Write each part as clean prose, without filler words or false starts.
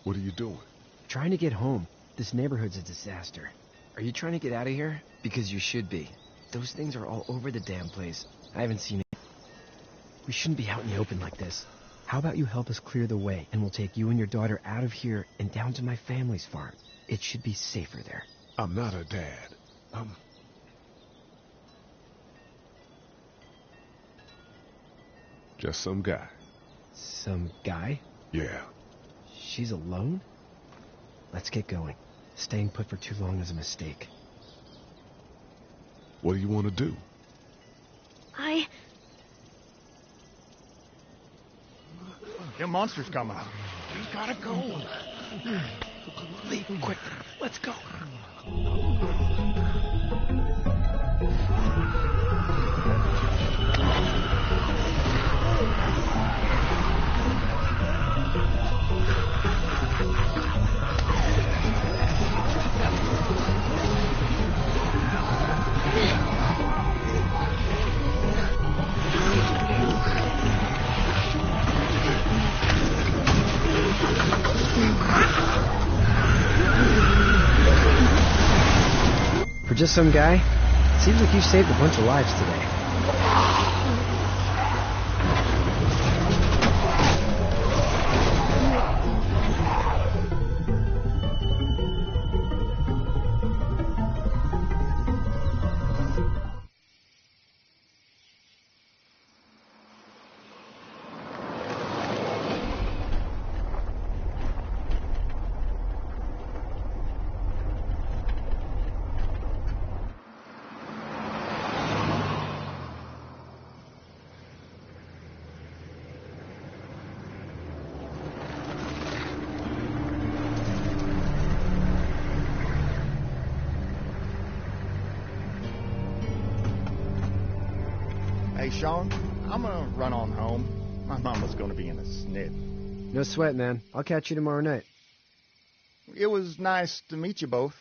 What are you doing? Trying to get home. This neighborhood's a disaster. Are you trying to get out of here? Because you should be. Those things are all over the damn place. I haven't seen it. We shouldn't be out in the open like this. How about you help us clear the way, and we'll take you and your daughter out of here and down to my family's farm. It should be safer there. I'm not her dad. Just some guy. Some guy? Yeah. She's alone? Let's get going. Staying put for too long is a mistake. What do you want to do? The monster's coming. We gotta go. Leave, quick. Let's go. For just some guy, seems like you saved a bunch of lives today. Hey, Sean, I'm gonna run on home. My mama's gonna be in a snit. No sweat, man. I'll catch you tomorrow night. It was nice to meet you both.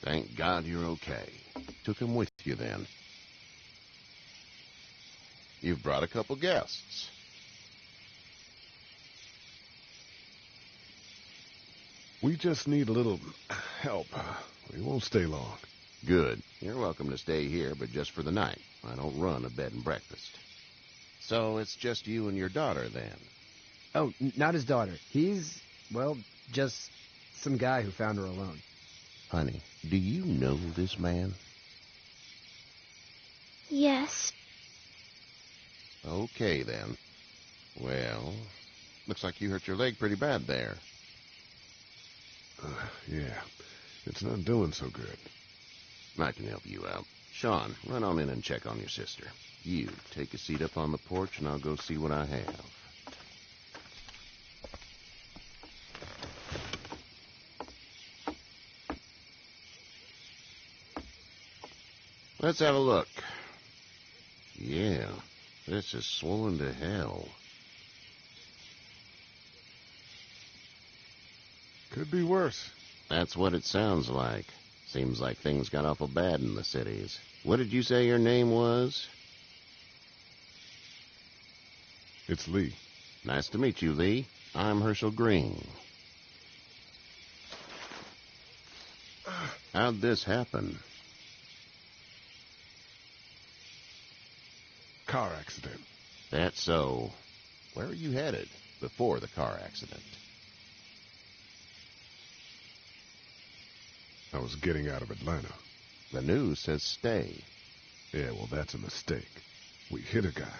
Thank God you're okay. Took him with you then. You've brought a couple guests. We just need a little help. We won't stay long. Good. You're welcome to stay here, but just for the night. I don't run a bed and breakfast. So it's just you and your daughter, then? Oh, not his daughter. He's, well, just some guy who found her alone. Honey, do you know this man? Yes. Okay, then. Well, looks like you hurt your leg pretty bad there. Yeah, it's not doing so good. I can help you out. Sean, run on in and check on your sister. You, take a seat up on the porch, and I'll go see what I have. Let's have a look. Yeah, this is swollen to hell. Could be worse. That's what it sounds like. Seems like things got awful bad in the cities. What did you say your name was? It's Lee. Nice to meet you, Lee. I'm Herschel Green. How'd this happen? Car accident. That's so. Where are you headed before the car accident? I was getting out of Atlanta. The news says stay. Yeah, well, that's a mistake. We hit a guy.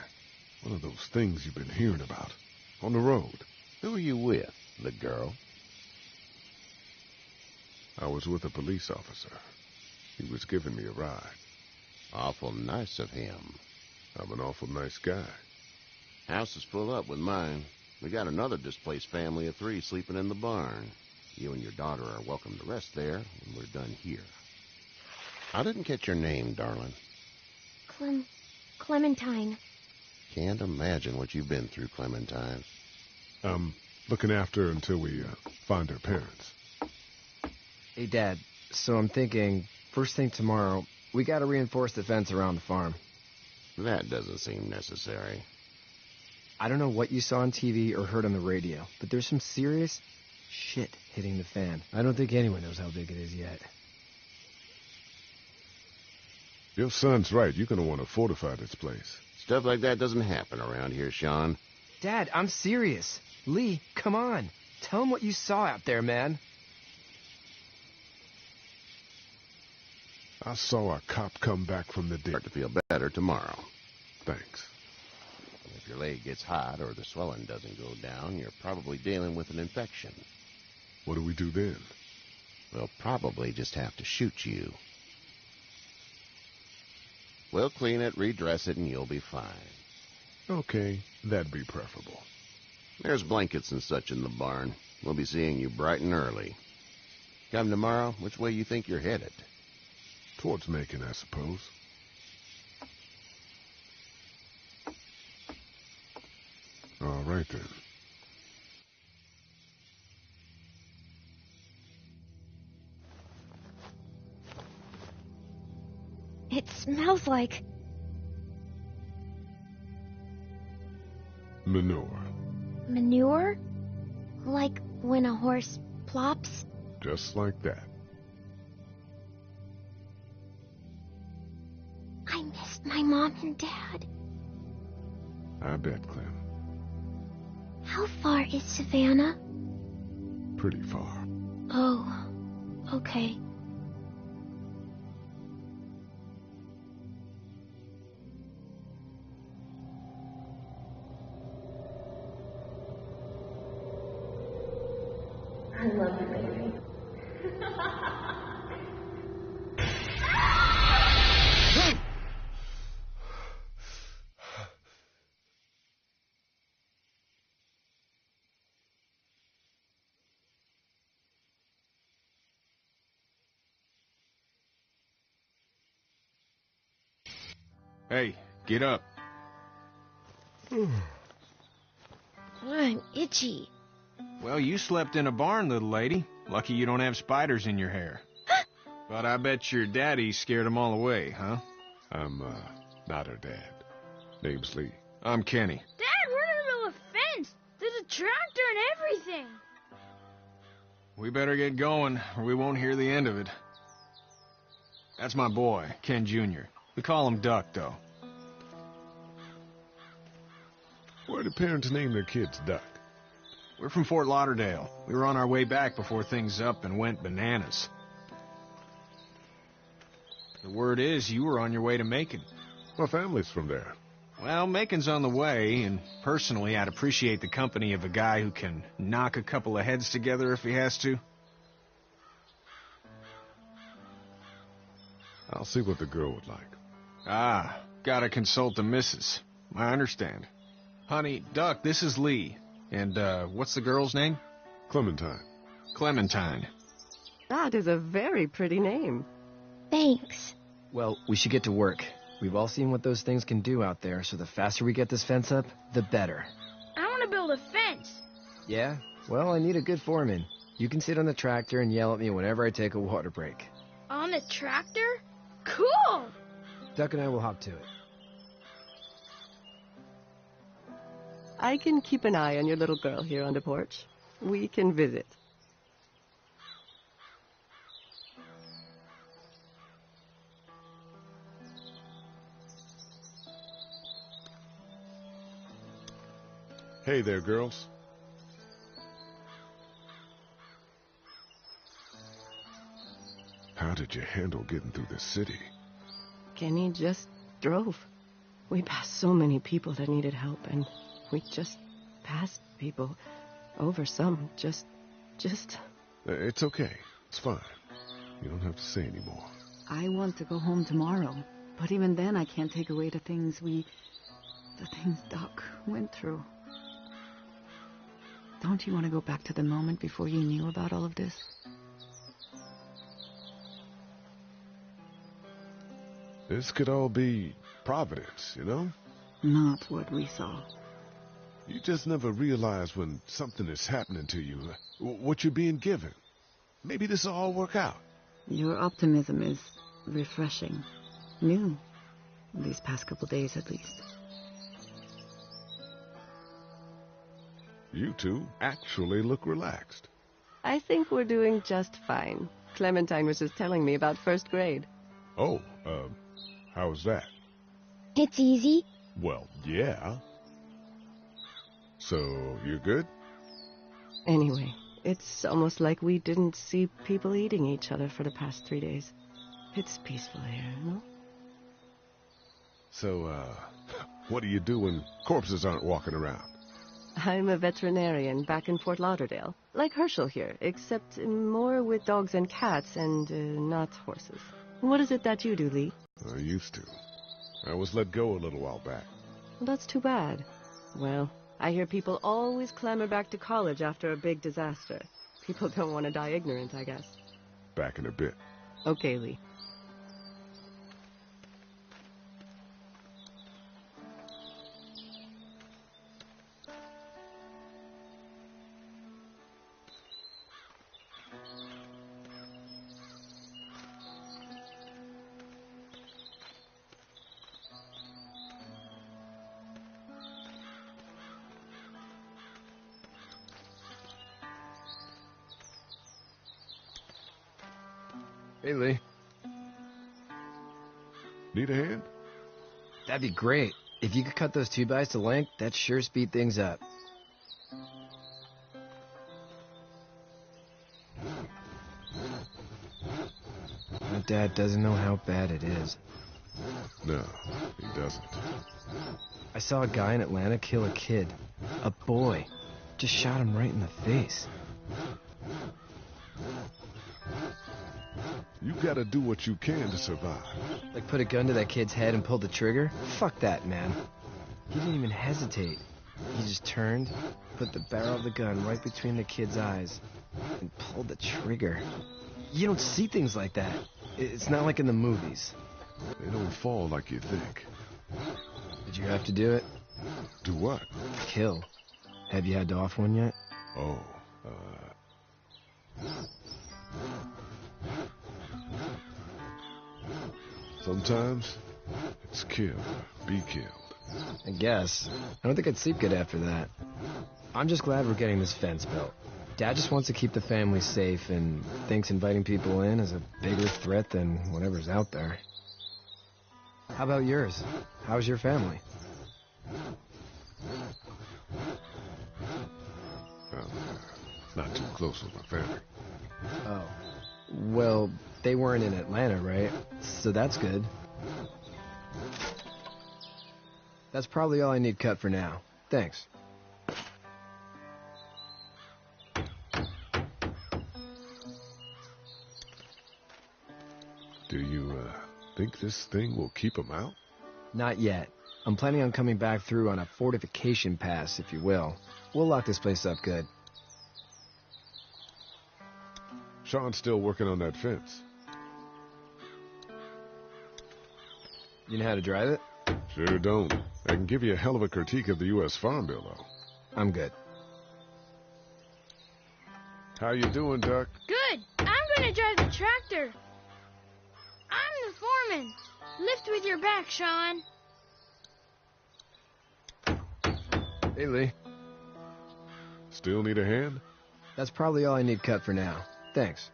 One of those things you've been hearing about. On the road. Who are you with? The girl? I was with a police officer. He was giving me a ride. Awful nice of him. I'm an awful nice guy. House is full up with mine. We got another displaced family of 3 sleeping in the barn. You and your daughter are welcome to rest there when we're done here. I didn't catch your name, darling. Clementine. Can't imagine what you've been through, Clementine. I'm looking after her until we find her parents. Hey, Dad, so I'm thinking, first thing tomorrow, We gotta reinforce the fence around the farm. That doesn't seem necessary. I don't know what you saw on TV or heard on the radio, but there's some serious shit hitting the fan. I don't think anyone knows how big it is yet. Your son's right. You're gonna want to fortify this place. Stuff like that doesn't happen around here, Sean. Dad, I'm serious. Lee, come on. Tell him what you saw out there, man. I saw a cop come back from the dead. Start to feel better tomorrow. Thanks. If your leg gets hot or the swelling doesn't go down, you're probably dealing with an infection. What do we do then? We'll probably just have to shoot you. We'll clean it, redress it, and you'll be fine. Okay, that'd be preferable. There's blankets and such in the barn. We'll be seeing you bright and early. Come tomorrow, which way you think you're headed? Towards Macon, I suppose. All right, then. It smells like... Manure. manure? Like when a horse plops? Just like that. I missed my mom and dad. I bet, Clem. How far is Savannah? Pretty far. Oh, okay. I love you, baby. Hey, get up. I'm itchy. Well, you slept in a barn, little lady. Lucky you don't have spiders in your hair. But I bet your daddy scared them all away, huh? I'm, not her dad. Name's Lee. I'm Kenny. Dad, we're in the middle of a fence. There's a tractor and everything. We better get going, or we won't hear the end of it. That's my boy, Ken Jr. We call him Duck, though. Why do parents name their kids Duck? We're from Fort Lauderdale. We were on our way back before things up and went bananas. The word is you were on your way to Macon. My family's from there. Well, Macon's on the way, and personally, I'd appreciate the company of a guy who can knock a couple of heads together if he has to. I'll see what the girl would like. Ah, gotta consult the missus. I understand. Honey, Duck, this is Lee. And, what's the girl's name? Clementine. Clementine. That is a very pretty name. Thanks. Well, we should get to work. We've all seen what those things can do out there, so the faster we get this fence up, the better. I want to build a fence. Yeah? Well, I need a good foreman. You can sit on the tractor and yell at me whenever I take a water break. On the tractor? Cool! Duck and I will hop to it. I can keep an eye on your little girl here on the porch. We can visit. Hey there, girls. How did you handle getting through the city? Kenny just drove. We passed so many people that needed help, and we just passed people over some. Just... It's okay. It's fine. You don't have to say any more. I want to go home tomorrow, but even then I can't take away the things Doc went through. Don't you want to go back to the moment before you knew about all of this? This could all be Providence, you know? Not what we saw. You just never realize when something is happening to you, what you're being given. Maybe this will all work out. Your optimism is refreshing. new. These past couple days, at least. You two actually look relaxed. I think we're doing just fine. Clementine was just telling me about first grade. Oh, how's that? It's easy. Well, yeah. So, you're good? Anyway, it's almost like we didn't see people eating each other for the past 3 days. It's peaceful here, no? So, what do you do when corpses aren't walking around? I'm a veterinarian back in Fort Lauderdale. Like Herschel here, except more with dogs and cats and not horses. What is it that you do, Lee? I used to. I was let go a little while back. Well, that's too bad. Well, I hear people always clamor back to college after a big disaster. People don't want to die ignorant, I guess. Back in a bit. Okay, Lee. Hey, Lee. Need a hand? That'd be great. If you could cut those 2x to length, that'd sure speed things up. My dad doesn't know how bad it is. No, he doesn't. I saw a guy in Atlanta kill a kid. A boy. Just shot him right in the face. You gotta do what you can to survive. Like put a gun to that kid's head and pull the trigger? Fuck that, man. He didn't even hesitate. He just turned, put the barrel of the gun right between the kid's eyes, and pulled the trigger. You don't see things like that. It's not like in the movies. They don't fall like you think. Did you have to do it? Do what? Kill. Have you had to off one yet? Oh, sometimes it's kill or be killed. I guess. I don't think I'd sleep good after that. I'm just glad we're getting this fence built. Dad just wants to keep the family safe and thinks inviting people in is a bigger threat than whatever's out there. How about yours? How's your family? Well, not too close with my family. Oh. Well, they weren't in Atlanta, right? So that's good. That's probably all I need cut for now. Thanks. Do you, think this thing will keep them out? Not yet. I'm planning on coming back through on a fortification pass, if you will. We'll lock this place up good. Sean's still working on that fence. You know how to drive it? Sure don't. I can give you a hell of a critique of the U.S. Farm Bill, though. I'm good. How you doing, Duck? Good. I'm gonna drive the tractor. I'm the foreman. Lift with your back, Sean. Hey, Lee. Still need a hand? That's probably all I need cut for now. Thanks.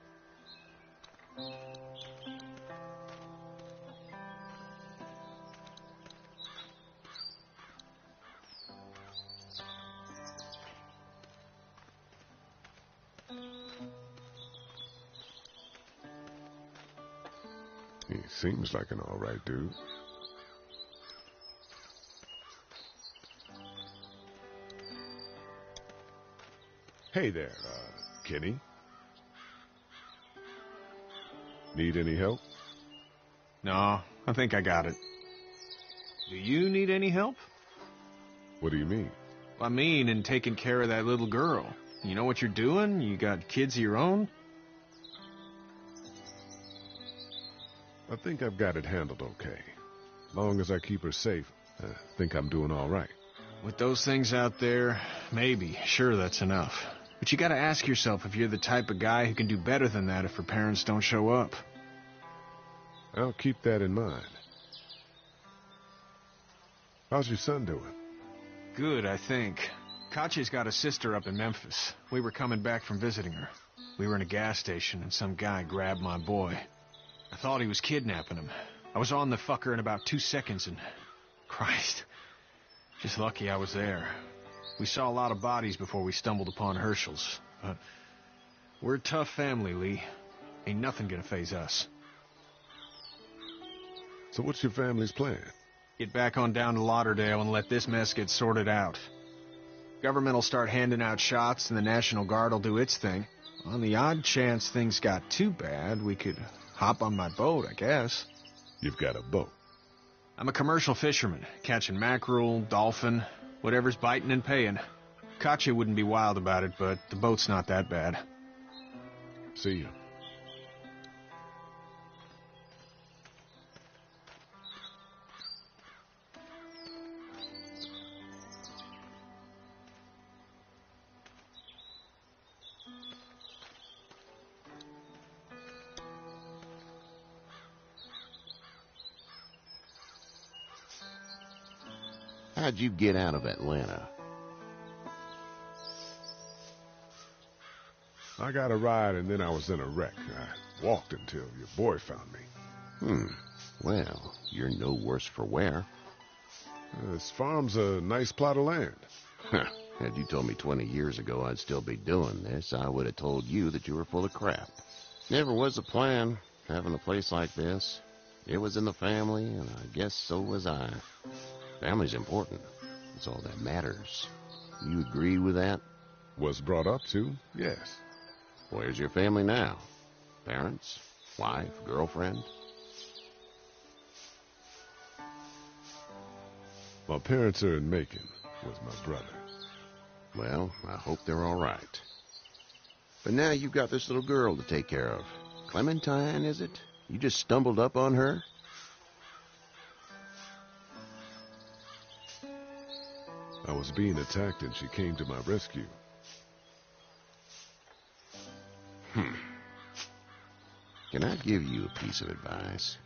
He seems like an all right dude. Hey there, Kenny. Need any help? No, I think I got it. Do you need any help? What do you mean? I mean, in taking care of that little girl. You know what you're doing? You got kids of your own? I think I've got it handled okay. Long as I keep her safe, I think I'm doing all right. With those things out there, maybe. Sure, that's enough. But you gotta ask yourself if you're the type of guy who can do better than that if her parents don't show up. I'll keep that in mind. How's your son doing? Good, I think. Katya's got a sister up in Memphis. We were coming back from visiting her. We were in a gas station and some guy grabbed my boy. I thought he was kidnapping him. I was on the fucker in about 2 seconds and... Christ. Just lucky I was there. We saw a lot of bodies before we stumbled upon Herschel's. But we're a tough family, Lee. Ain't nothing gonna faze us. So what's your family's plan? Get back on down to Lauderdale and let this mess get sorted out. Government will start handing out shots and the National Guard will do its thing. On the odd chance things got too bad, we could hop on my boat, I guess. You've got a boat. I'm a commercial fisherman, catching mackerel, dolphin, whatever's biting and paying. Katya wouldn't be wild about it, but the boat's not that bad. See you. How'd you get out of Atlanta? I got a ride and then I was in a wreck. I walked until your boy found me. Well, you're no worse for wear. This farm's a nice plot of land. Had you told me 20 years ago I'd still be doing this, I would have told you that you were full of crap. Never was a plan, having a place like this. It was in the family, and I guess so was I. Family's important. It's all that matters. You agree with that? Was brought up to, yes. Where's your family now? Parents? Wife? Girlfriend? My parents are in Macon with my brother. Well, I hope they're all right. But now you've got this little girl to take care of. Clementine, is it? You just stumbled up on her? I was being attacked and she came to my rescue. Can I give you a piece of advice?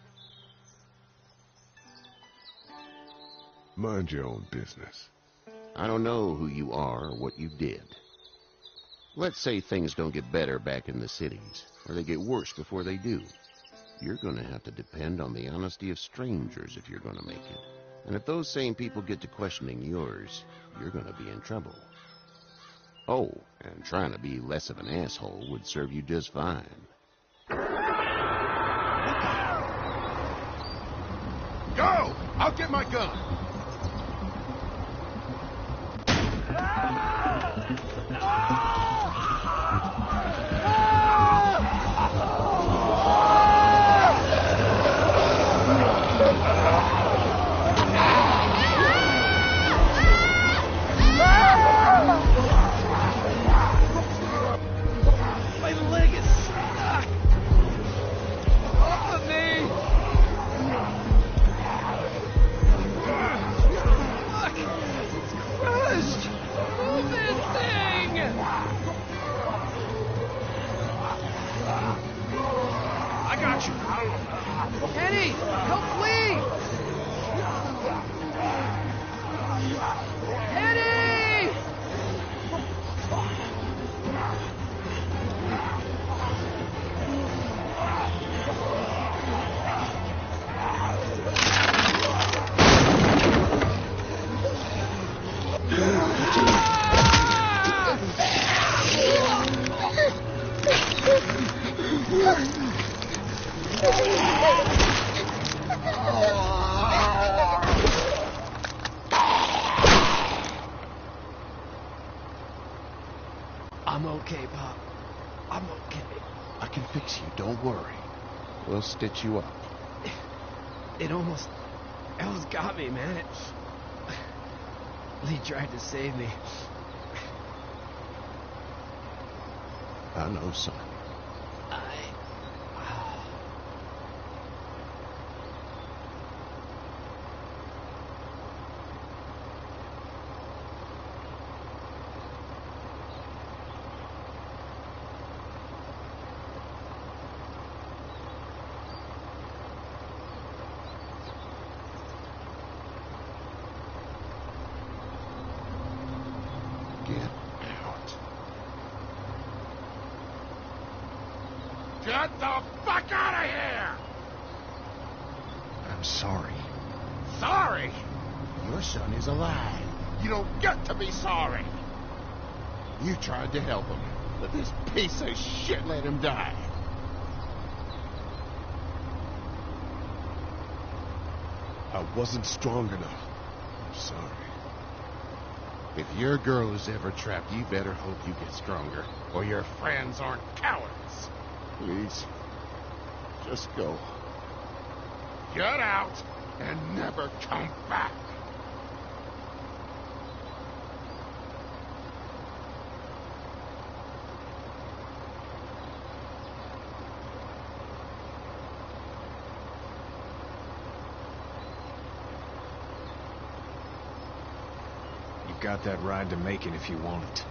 Mind your own business. I don't know who you are or what you did. Let's say things don't get better back in the cities, or they get worse before they do. You're going to have to depend on the honesty of strangers if you're going to make it. And if those same people get to questioning yours, you're going to be in trouble. Oh, and trying to be less of an asshole would serve you just fine. Go! I'll get my gun! I'm okay, Pop. I'm okay. I can fix you, don't worry. We'll stitch you up. It almost got me, man. Lee tried to save me. I know, son. Get the fuck out of here! I'm sorry. Sorry? Your son is alive. You don't get to be sorry. You tried to help him, but this piece of shit let him die. I wasn't strong enough. I'm sorry. If your girl is ever trapped, you better hope you get stronger, or your friends aren't cowards. Please, just go. Get out and never come back. You've got that ride to Macon if you want it.